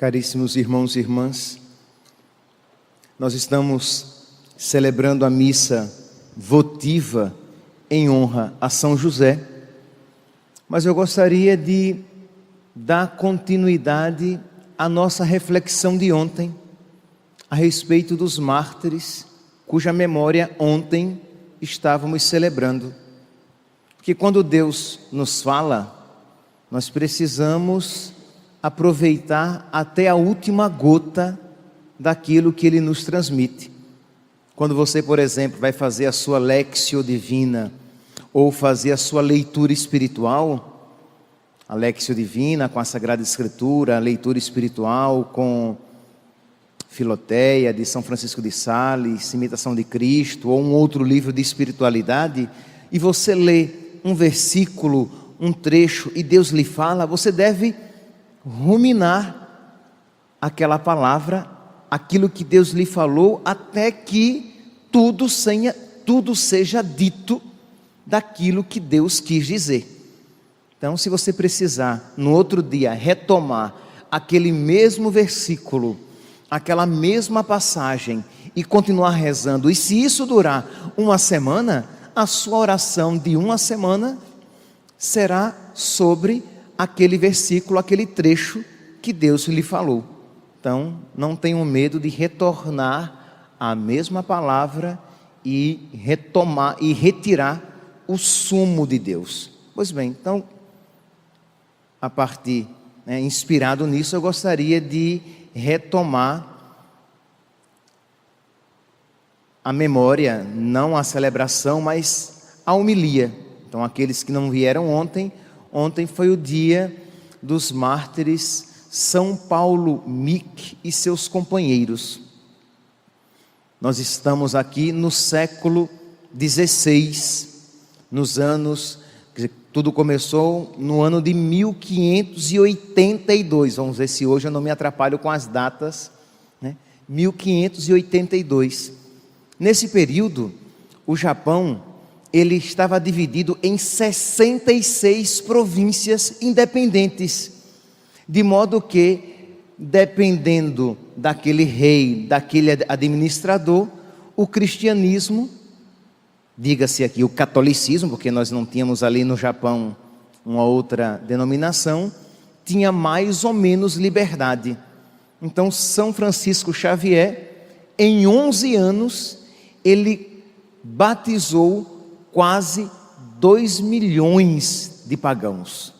Caríssimos irmãos e irmãs, nós estamos celebrando a missa votiva em honra a São José, mas eu gostaria de dar continuidade à nossa reflexão de ontem, a respeito dos mártires, cuja memória ontem estávamos celebrando. Porque quando Deus nos fala, nós precisamos aproveitar até a última gota daquilo que Ele nos transmite. Quando você, por exemplo, vai fazer a sua Lectio Divina, ou fazer a sua leitura espiritual, a Lectio Divina com a Sagrada Escritura, a leitura espiritual com Filoteia, de São Francisco de Sales, Imitação de Cristo, ou um outro livro de espiritualidade, e você lê um versículo, um trecho, e Deus lhe fala, você deve ruminar aquela palavra, aquilo que Deus lhe falou, até que tudo seja dito daquilo que Deus quis dizer. Então, se você precisar, no outro dia, retomar aquele mesmo versículo, aquela mesma passagem, e continuar rezando, e se isso durar uma semana, a sua oração de uma semana será sobre aquele versículo, aquele trecho que Deus lhe falou. Então, não tenham medo de retornar à mesma palavra e retomar e retirar o sumo de Deus. Pois bem, então, a partir, inspirado nisso, eu gostaria de retomar a memória, não a celebração, mas a homilia. Então, aqueles que não vieram ontem foi o dia dos mártires São Paulo Mick e seus companheiros. Nós estamos aqui no século XVI, nos anos, tudo começou no ano de 1582, vamos ver se hoje eu não me atrapalho com as datas, 1582. Nesse período, o Japão, ele estava dividido em 66 províncias independentes, de modo que, dependendo daquele rei, daquele administrador, o cristianismo, diga-se aqui o catolicismo, porque nós não tínhamos ali no Japão uma outra denominação, tinha mais ou menos liberdade. Então, São Francisco Xavier, em 11 anos, ele batizou quase 2 milhões de pagãos.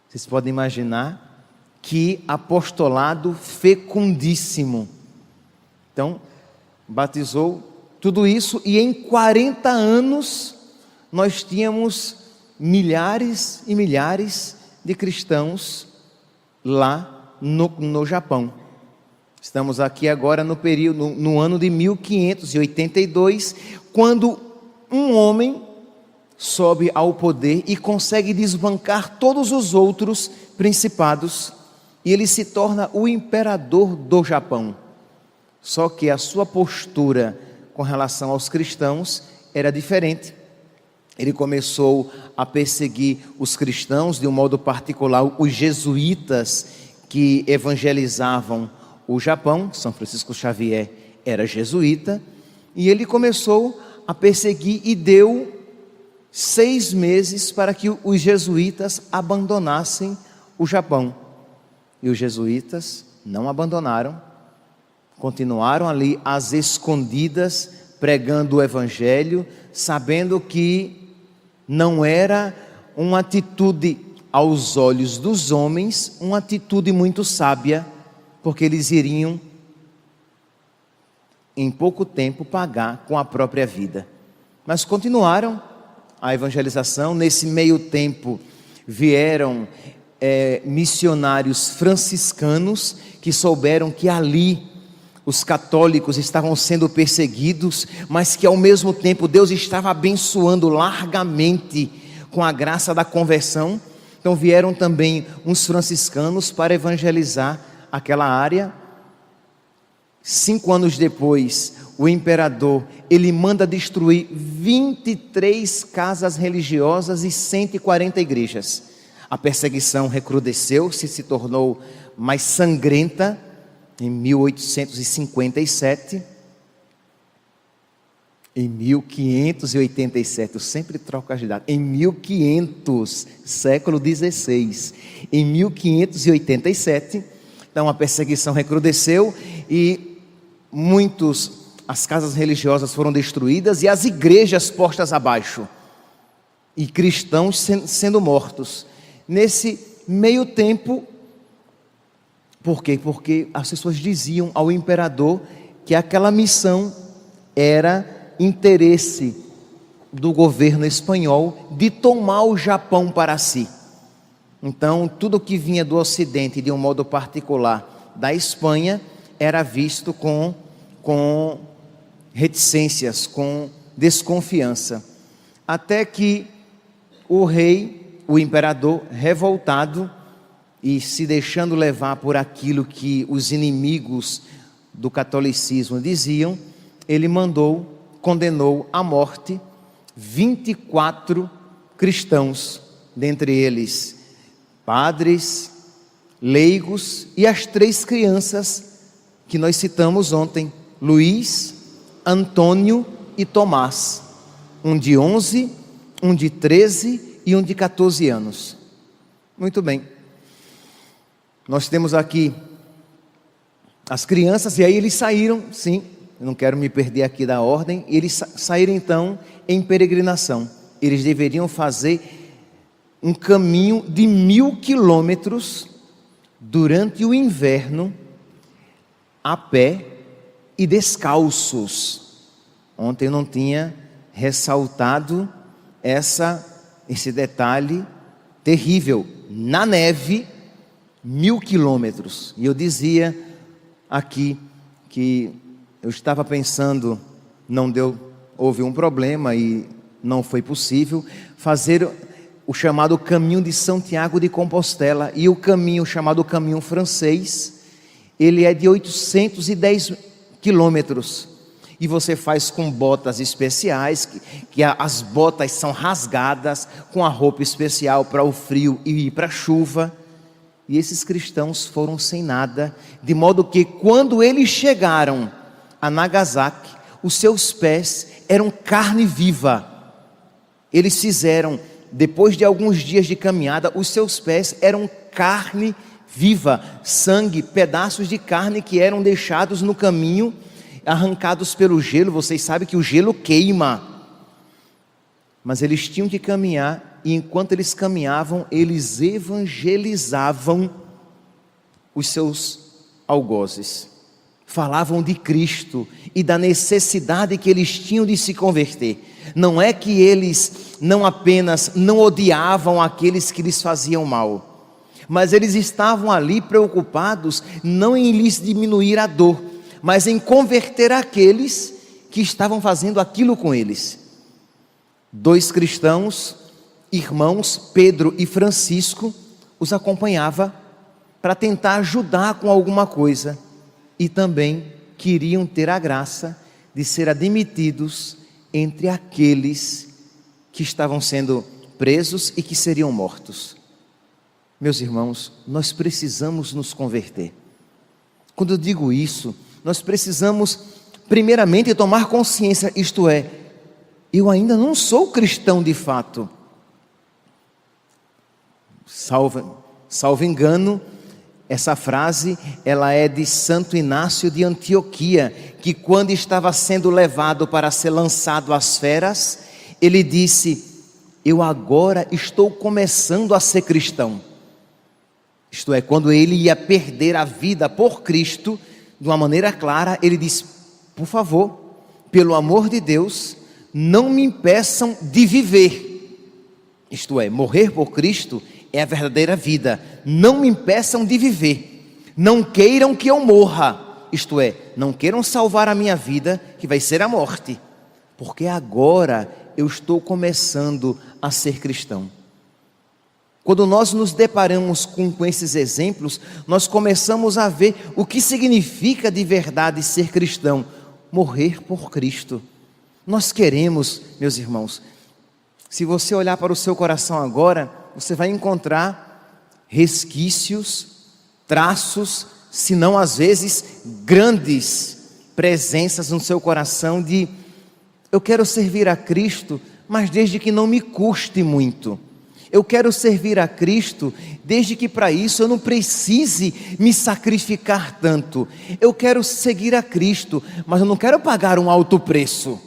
Vocês podem imaginar que apostolado fecundíssimo. Então, batizou tudo isso, e em 40 anos nós tínhamos milhares e milhares de cristãos lá no Japão. Estamos aqui agora no ano de 1582, quando um homem sobe ao poder e consegue desbancar todos os outros principados, e ele se torna o imperador do Japão. Só que a sua postura com relação aos cristãos era diferente. Ele começou a perseguir os cristãos, de um modo particular os jesuítas que evangelizavam o Japão. São Francisco Xavier era jesuíta, e ele começou a perseguir e deu 6 meses para que os jesuítas abandonassem o Japão. E os jesuítas não abandonaram, continuaram ali às escondidas, pregando o evangelho, sabendo que não era uma atitude aos olhos dos homens, uma atitude muito sábia, porque eles iriam em pouco tempo pagar com a própria vida. Mas continuaram a evangelização. Nesse meio tempo vieram missionários franciscanos que souberam que ali os católicos estavam sendo perseguidos, mas que ao mesmo tempo Deus estava abençoando largamente com a graça da conversão. Então vieram também uns franciscanos para evangelizar aquela área. 5 anos depois, o imperador, ele manda destruir 23 casas religiosas e 140 igrejas. A perseguição recrudesceu, se tornou mais sangrenta em 1857. Em 1587, eu sempre troco as datas, em 1500, século XVI, em 1587, então a perseguição recrudesceu e as casas religiosas foram destruídas e as igrejas postas abaixo, e cristãos sendo mortos. Nesse meio tempo, por quê? Porque as pessoas diziam ao imperador que aquela missão era interesse do governo espanhol de tomar o Japão para si. Então, tudo que vinha do Ocidente, de um modo particular da Espanha, era visto com reticências, com desconfiança. Até que o rei, o imperador, revoltado e se deixando levar por aquilo que os inimigos do catolicismo diziam, ele condenou à morte 24 cristãos, dentre eles padres, leigos e as 3 crianças que nós citamos ontem, Luís, Antônio e Tomás, um de 11, um de 13 e um de 14 anos. Muito bem, nós temos aqui as crianças, e aí eles saíram, sim, eu não quero me perder aqui da ordem, eles saíram então em peregrinação. Eles deveriam fazer um caminho de 1000 quilômetros durante o inverno, a pé e descalços. Ontem eu não tinha ressaltado esse detalhe terrível, na neve, 1000 quilômetros. E eu dizia aqui que eu estava pensando, houve um problema e não foi possível fazer o chamado caminho de Santiago de Compostela, e o caminho chamado caminho francês, ele é de 810 quilômetros, e você faz com botas especiais, que as botas são rasgadas, com a roupa especial para o frio e para a chuva. E esses cristãos foram sem nada, de modo que quando eles chegaram a Nagasaki, os seus pés eram carne viva. Eles fizeram, depois de alguns dias de caminhada, os seus pés eram carne viva, sangue, pedaços de carne que eram deixados no caminho, arrancados pelo gelo. Vocês sabem que o gelo queima, mas eles tinham que caminhar, e enquanto eles caminhavam, eles evangelizavam os seus algozes, falavam de Cristo e da necessidade que eles tinham de se converter. Não é que eles não apenas não odiavam aqueles que lhes faziam mal, mas eles estavam ali preocupados não em lhes diminuir a dor, mas em converter aqueles que estavam fazendo aquilo com eles. 2 cristãos, irmãos, Pedro e Francisco, os acompanhava para tentar ajudar com alguma coisa, e também queriam ter a graça de ser admitidos entre aqueles que estavam sendo presos e que seriam mortos. Meus irmãos, nós precisamos nos converter. Quando eu digo isso, nós precisamos primeiramente tomar consciência, isto é, eu ainda não sou cristão de fato. Salvo engano, essa frase, ela é de Santo Inácio de Antioquia, que quando estava sendo levado para ser lançado às feras, ele disse: eu agora estou começando a ser cristão. Isto é, quando ele ia perder a vida por Cristo, de uma maneira clara, ele disse: por favor, pelo amor de Deus, não me impeçam de viver. Isto é, morrer por Cristo é a verdadeira vida. Não me impeçam de viver. Não queiram que eu morra. Isto é, não queiram salvar a minha vida, que vai ser a morte. Porque agora eu estou começando a ser cristão. Quando nós nos deparamos com esses exemplos, nós começamos a ver o que significa de verdade ser cristão. Morrer por Cristo. Nós queremos, meus irmãos, se você olhar para o seu coração agora, você vai encontrar resquícios, traços, se não às vezes grandes presenças no seu coração de: eu quero servir a Cristo, mas desde que não me custe muito. Eu quero servir a Cristo desde que para isso eu não precise me sacrificar tanto. Eu quero seguir a Cristo, mas eu não quero pagar um alto preço.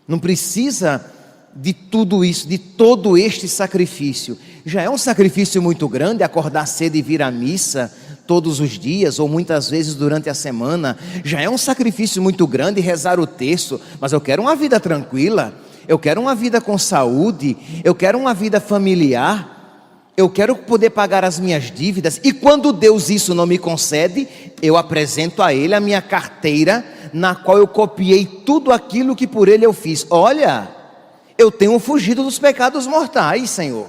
Não precisa de tudo isso, de todo este sacrifício. Já é um sacrifício muito grande acordar cedo e vir à missa todos os dias ou muitas vezes durante a semana. Já é um sacrifício muito grande rezar o terço, mas eu quero uma vida tranquila. Eu quero uma vida com saúde, eu quero uma vida familiar, eu quero poder pagar as minhas dívidas. E quando Deus isso não me concede, eu apresento a Ele a minha carteira, na qual eu copiei tudo aquilo que por Ele eu fiz. Olha, eu tenho fugido dos pecados mortais, Senhor.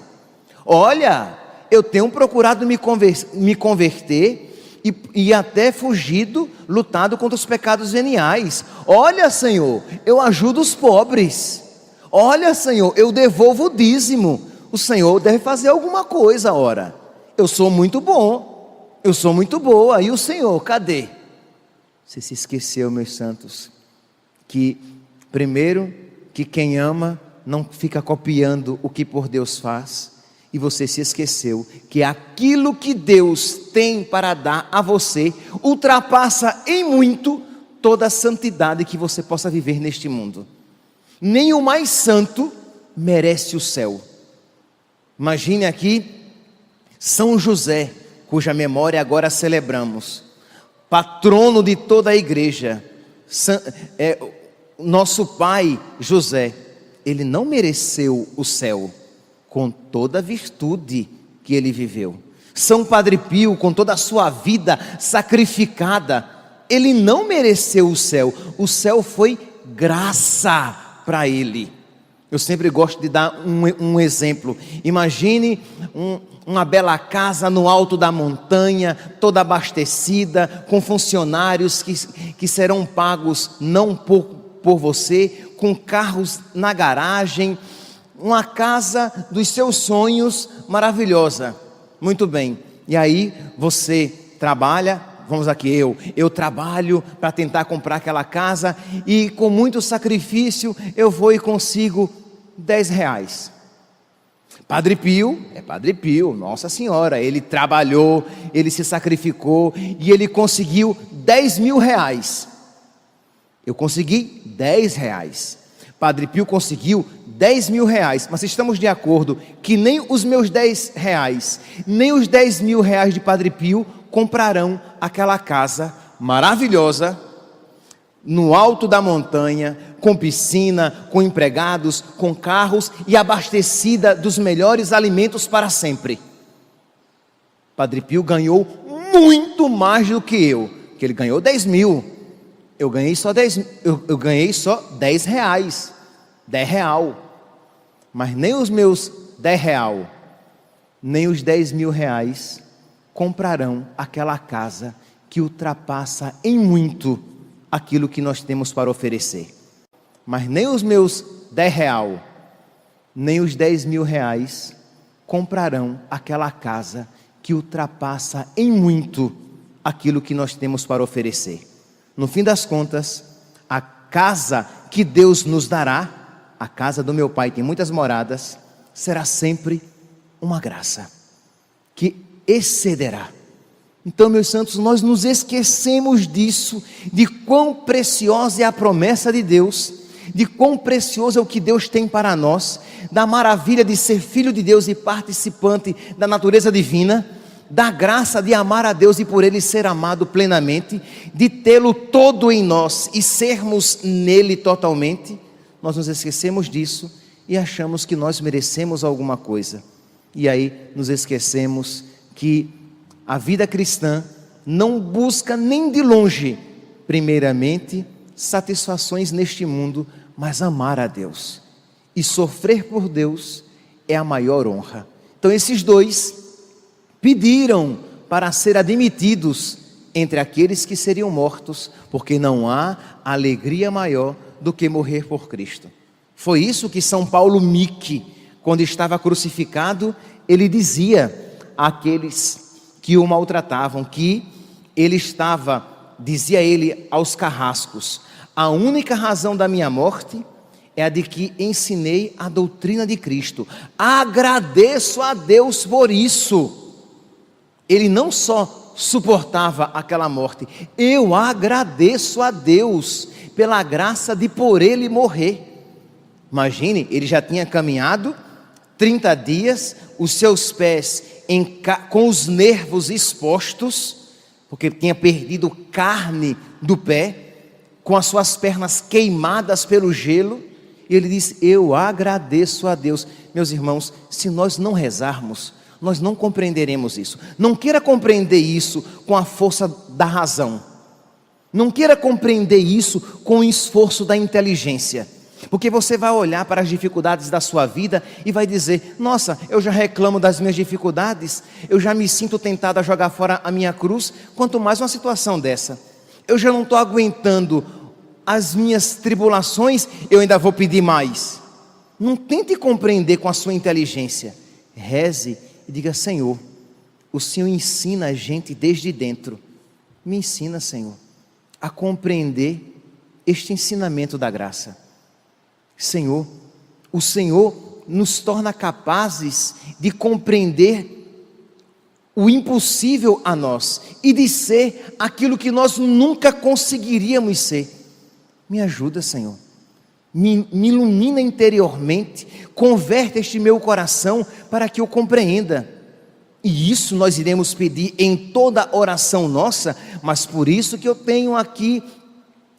Olha, eu tenho procurado me converter e até fugido, lutado contra os pecados veniais. Olha, Senhor, eu ajudo os pobres. Olha, Senhor, eu devolvo o dízimo. O Senhor deve fazer alguma coisa, ora. Eu sou muito bom, eu sou muito boa. E o Senhor, cadê? Você se esqueceu, meus santos, que primeiro, que quem ama não fica copiando o que por Deus faz. E você se esqueceu que aquilo que Deus tem para dar a você ultrapassa em muito toda a santidade que você possa viver neste mundo. Nem o mais santo merece o céu. Imagine aqui São José, cuja memória agora celebramos, patrono de toda a igreja. Nosso pai José, ele não mereceu o céu com toda a virtude que ele viveu. São Padre Pio, com toda a sua vida sacrificada, ele não mereceu o céu. O céu foi graça para ele. Eu sempre gosto de dar um exemplo. Imagine uma bela casa no alto da montanha, toda abastecida, com funcionários que serão pagos não por você, com carros na garagem, uma casa dos seus sonhos maravilhosa. Muito bem, e aí você trabalha. Vamos aqui, eu trabalho para tentar comprar aquela casa e com muito sacrifício eu vou e consigo R$10. Padre Pio, Padre Pio, Nossa Senhora, ele trabalhou, ele se sacrificou e ele conseguiu R$10.000. Eu consegui R$10. Padre Pio conseguiu R$10.000, mas estamos de acordo que nem os meus R$10, nem os R$10.000 de Padre Pio comprarão aquela casa maravilhosa, no alto da montanha, com piscina, com empregados, com carros e abastecida dos melhores alimentos para sempre. Padre Pio ganhou muito mais do que eu, que ele ganhou 10 mil. Eu ganhei só R$10, 10 real. Mas nem os meus 10 real, nem os R$10.000 comprarão aquela casa que ultrapassa em muito aquilo que nós temos para oferecer. Mas nem os meus 10 real, nem os R$10.000 comprarão aquela casa que ultrapassa em muito aquilo que nós temos para oferecer. No fim das contas, a casa que Deus nos dará, a casa do meu Pai tem muitas moradas, será sempre uma graça que excederá. Então, meus santos, nós nos esquecemos disso, de quão preciosa é a promessa de Deus, de quão precioso é o que Deus tem para nós, da maravilha de ser filho de Deus e participante da natureza divina, da graça de amar a Deus e por Ele ser amado plenamente, de tê-lo todo em nós e sermos nele totalmente. Nós nos esquecemos disso e achamos que nós merecemos alguma coisa. E aí nos esquecemos que a vida cristã não busca nem de longe, primeiramente, satisfações neste mundo, mas amar a Deus. E sofrer por Deus é a maior honra. Então esses dois pediram para ser admitidos entre aqueles que seriam mortos, porque não há alegria maior do que morrer por Cristo. Foi isso que São Paulo Mique, quando estava crucificado, ele dizia àqueles que o maltratavam que ele estava, dizia ele aos carrascos: a única razão da minha morte é a de que ensinei a doutrina de Cristo. Agradeço a Deus por isso. Ele não só suportava aquela morte, eu agradeço a Deus pela graça de por ele morrer. Imagine, ele já tinha caminhado 30 dias, os seus pés com os nervos expostos, porque tinha perdido carne do pé, com as suas pernas queimadas pelo gelo. E ele diz: eu agradeço a Deus. Meus irmãos, se nós não rezarmos, nós não compreenderemos isso. Não queira compreender isso com a força da razão. Não queira compreender isso com o esforço da inteligência. Porque você vai olhar para as dificuldades da sua vida e vai dizer: nossa, eu já reclamo das minhas dificuldades, eu já me sinto tentado a jogar fora a minha cruz, quanto mais uma situação dessa. Eu já não estou aguentando as minhas tribulações, eu ainda vou pedir mais. Não tente compreender com a sua inteligência. Reze e diga: Senhor, o Senhor ensina a gente desde dentro. Me ensina, Senhor, a compreender este ensinamento da graça. Senhor, o Senhor nos torna capazes de compreender o impossível a nós e de ser aquilo que nós nunca conseguiríamos ser. Me ajuda, Senhor, me ilumina interiormente, converte este meu coração para que eu compreenda. E isso nós iremos pedir em toda oração nossa, mas por isso que eu tenho aqui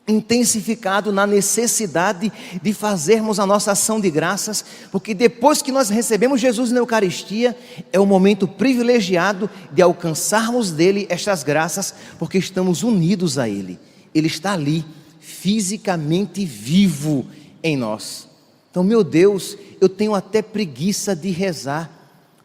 intensificado na necessidade de fazermos a nossa ação de graças, porque depois que nós recebemos Jesus na Eucaristia, é o momento privilegiado de alcançarmos dele estas graças, porque estamos unidos a ele. Ele está ali, fisicamente vivo em nós. Então, meu Deus, eu tenho até preguiça de rezar,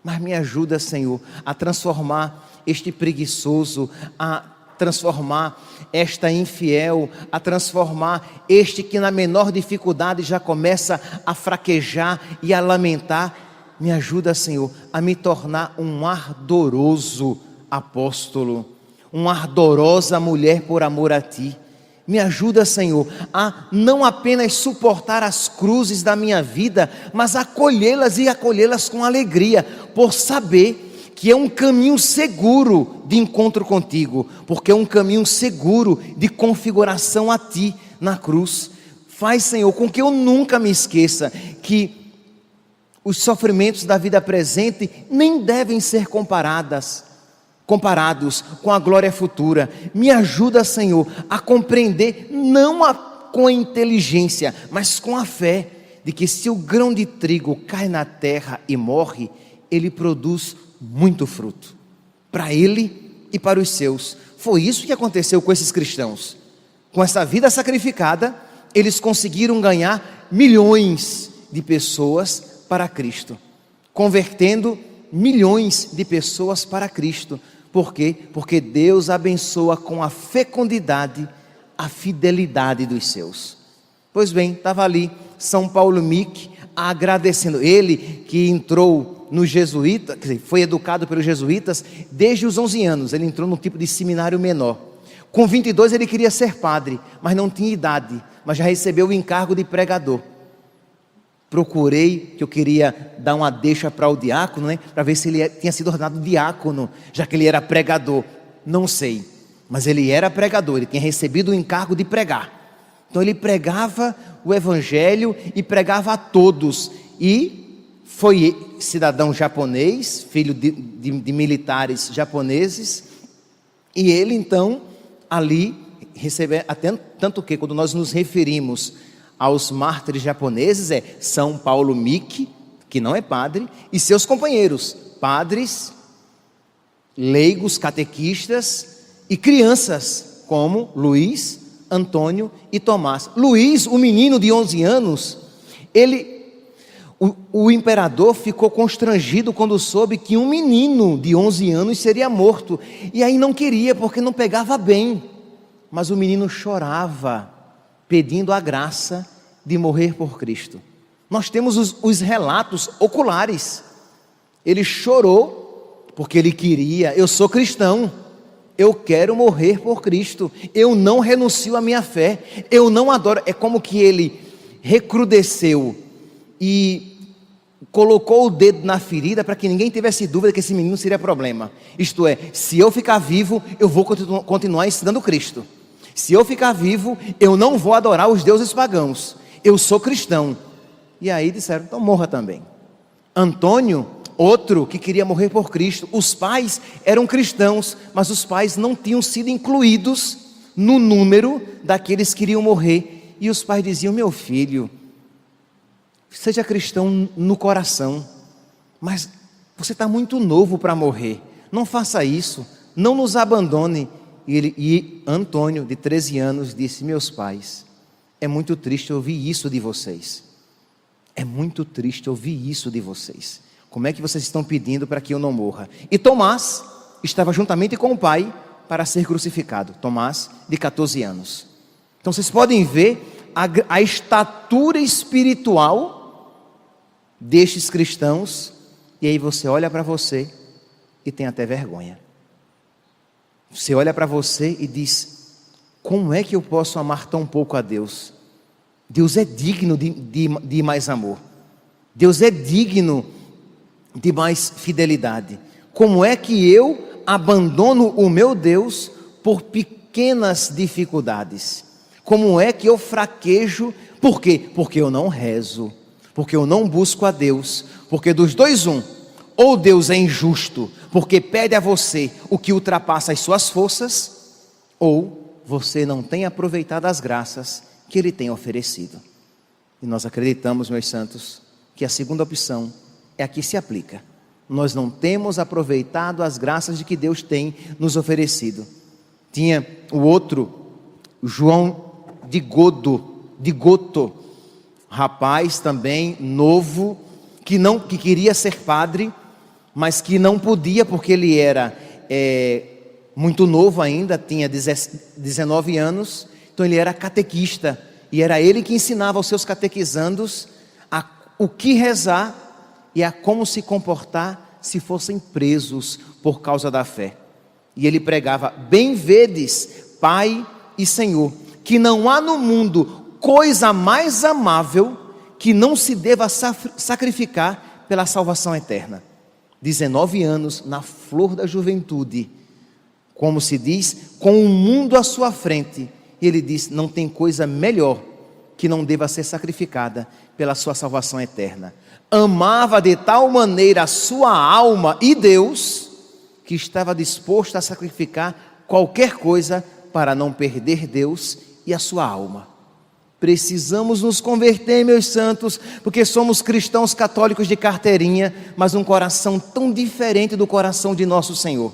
mas me ajuda, Senhor, a transformar este preguiçoso, a transformar esta infiel, a transformar este que na menor dificuldade já começa a fraquejar e a lamentar. Me ajuda, Senhor, a me tornar um ardoroso apóstolo, uma ardorosa mulher por amor a Ti. Me ajuda, Senhor, a não apenas suportar as cruzes da minha vida, mas acolhê-las e acolhê-las com alegria, por saber que é um caminho seguro de encontro contigo, porque é um caminho seguro de configuração a Ti na cruz. Faz, Senhor, com que eu nunca me esqueça que os sofrimentos da vida presente nem devem ser comparados com a glória futura. Me ajuda, Senhor, a compreender, não com a inteligência, mas com a fé, de que se o grão de trigo cai na terra e morre, ele produz muito fruto, para ele e para os seus. Foi isso que aconteceu com esses cristãos. Com essa vida sacrificada, eles conseguiram ganhar milhões de pessoas para Cristo, convertendo milhões de pessoas para Cristo. Por quê? Porque Deus abençoa com a fecundidade a fidelidade dos seus. Pois bem, estava ali São Paulo Mick agradecendo. Ele que entrou no jesuíta, quer dizer, foi educado pelos jesuítas desde os 11 anos. Ele entrou num tipo de seminário menor. Com 22 ele queria ser padre, mas não tinha idade, mas já recebeu o encargo de pregador. Procurei, que eu queria dar uma deixa para o diácono, né, para ver se ele tinha sido ordenado diácono, já que ele era pregador. Não sei, mas ele era pregador, ele tinha recebido o encargo de pregar. Então ele pregava o evangelho e pregava a todos. E foi cidadão japonês, filho de militares japoneses. E ele então ali recebeu, até tanto que quando nós nos referimos aos mártires japoneses, é São Paulo Mick, que não é padre, e seus companheiros, padres, leigos, catequistas e crianças, como Luís, Antônio e Tomás. Luís, o menino de 11 anos, o imperador ficou constrangido quando soube que um menino de 11 anos seria morto, e aí não queria, porque não pegava bem, mas o menino chorava, pedindo a graça de morrer por Cristo. Nós temos os relatos oculares. Ele chorou, porque ele queria, eu sou cristão, eu quero morrer por Cristo, eu não renuncio à minha fé, eu não adoro. É como que ele recrudesceu e colocou o dedo na ferida para que ninguém tivesse dúvida que esse menino seria problema. Isto é, se eu ficar vivo, eu vou continuar ensinando Cristo. Se eu ficar vivo, eu não vou adorar os deuses pagãos, eu sou cristão. E aí disseram, então morra também. Antônio, outro que queria morrer por Cristo. Os pais eram cristãos, mas os pais não tinham sido incluídos no número daqueles que iriam morrer. E os pais diziam, meu filho, seja cristão no coração, mas você está muito novo para morrer, não faça isso, não nos abandone. E Antônio, de 13 anos, disse, meus pais, é muito triste ouvir isso de vocês, é muito triste ouvir isso de vocês, como é que vocês estão pedindo para que eu não morra? E Tomás estava juntamente com o pai para ser crucificado, Tomás de 14 anos. Então vocês podem ver a estatura espiritual destes cristãos, e aí você olha para você e tem até vergonha. Você olha para você e diz, como é que eu posso amar tão pouco a Deus? Deus é digno de mais amor, Deus é digno de mais fidelidade. Como é que eu abandono o meu Deus por pequenas dificuldades? Como é que eu fraquejo? Por quê? Porque eu não rezo, porque eu não busco a Deus, porque dos dois ou Deus é injusto, porque pede a você o que ultrapassa as suas forças, ou você não tem aproveitado as graças que Ele tem oferecido. E nós acreditamos, meus santos, que a segunda opção é a que se aplica. Nós não temos aproveitado as graças de que Deus tem nos oferecido. Tinha o outro, João de Goto, rapaz também novo, que queria ser padre, mas que não podia porque ele era muito novo ainda, tinha 19 anos, então ele era catequista, e era ele que ensinava aos seus catequizandos o que rezar e a como se comportar se fossem presos por causa da fé. E ele pregava, bem vedes, Pai e Senhor, que não há no mundo coisa mais amável que não se deva sacrificar pela salvação eterna. 19 anos, na flor da juventude, como se diz, com o mundo à sua frente, ele diz, não tem coisa melhor que não deva ser sacrificada pela sua salvação eterna. Amava de tal maneira a sua alma e Deus, que estava disposto a sacrificar qualquer coisa para não perder Deus e a sua alma. Precisamos nos converter, meus santos, porque somos cristãos católicos de carteirinha, mas um coração tão diferente do coração de nosso Senhor.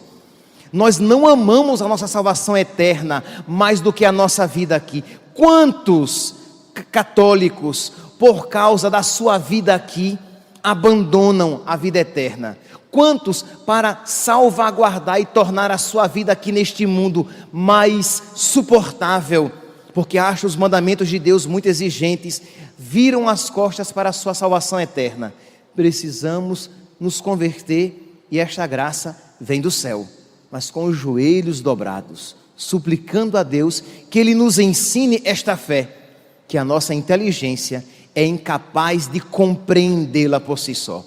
Nós não amamos a nossa salvação eterna mais do que a nossa vida aqui. Quantos católicos, por causa da sua vida aqui, abandonam a vida eterna? Quantos, para salvaguardar e tornar a sua vida aqui neste mundo mais suportável, porque acham os mandamentos de Deus muito exigentes, viram as costas para a sua salvação eterna? Precisamos nos converter, e esta graça vem do céu, mas com os joelhos dobrados, suplicando a Deus que Ele nos ensine esta fé, que a nossa inteligência é incapaz de compreendê-la por si só.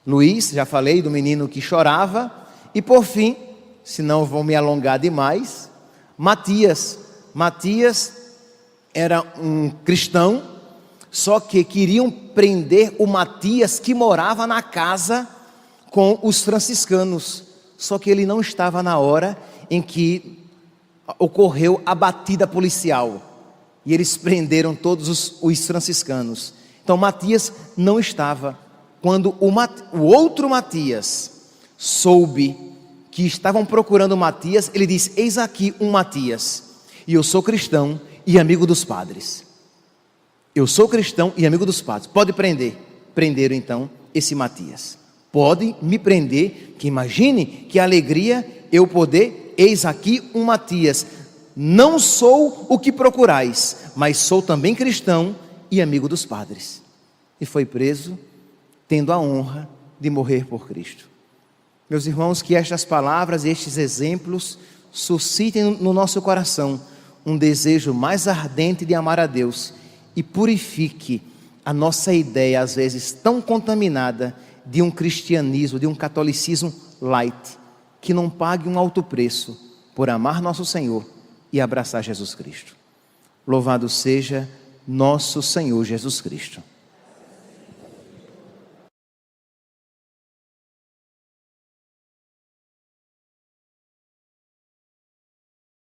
Luiz, já falei do menino que chorava, e por fim, senão vou me alongar demais, Matias era um cristão, só que queriam prender o Matias que morava na casa com os franciscanos, só que ele não estava na hora em que ocorreu a batida policial, e eles prenderam todos os franciscanos. Então Matias não estava. Quando o outro Matias soube que estavam procurando Matias, ele disse, eis aqui um Matias, e eu sou cristão e amigo dos padres. Eu sou cristão e amigo dos padres, pode prender. Prenderam então esse Matias. Pode me prender, que imagine que alegria eu poder, eis aqui um Matias, não sou o que procurais, mas sou também cristão e amigo dos padres. E foi preso, tendo a honra de morrer por Cristo. Meus irmãos, que estas palavras e estes exemplos suscitem no nosso coração um desejo mais ardente de amar a Deus e purifique a nossa ideia, às vezes tão contaminada, de um cristianismo, de um catolicismo light, que não pague um alto preço por amar nosso Senhor e abraçar Jesus Cristo. Louvado seja nosso Senhor Jesus Cristo.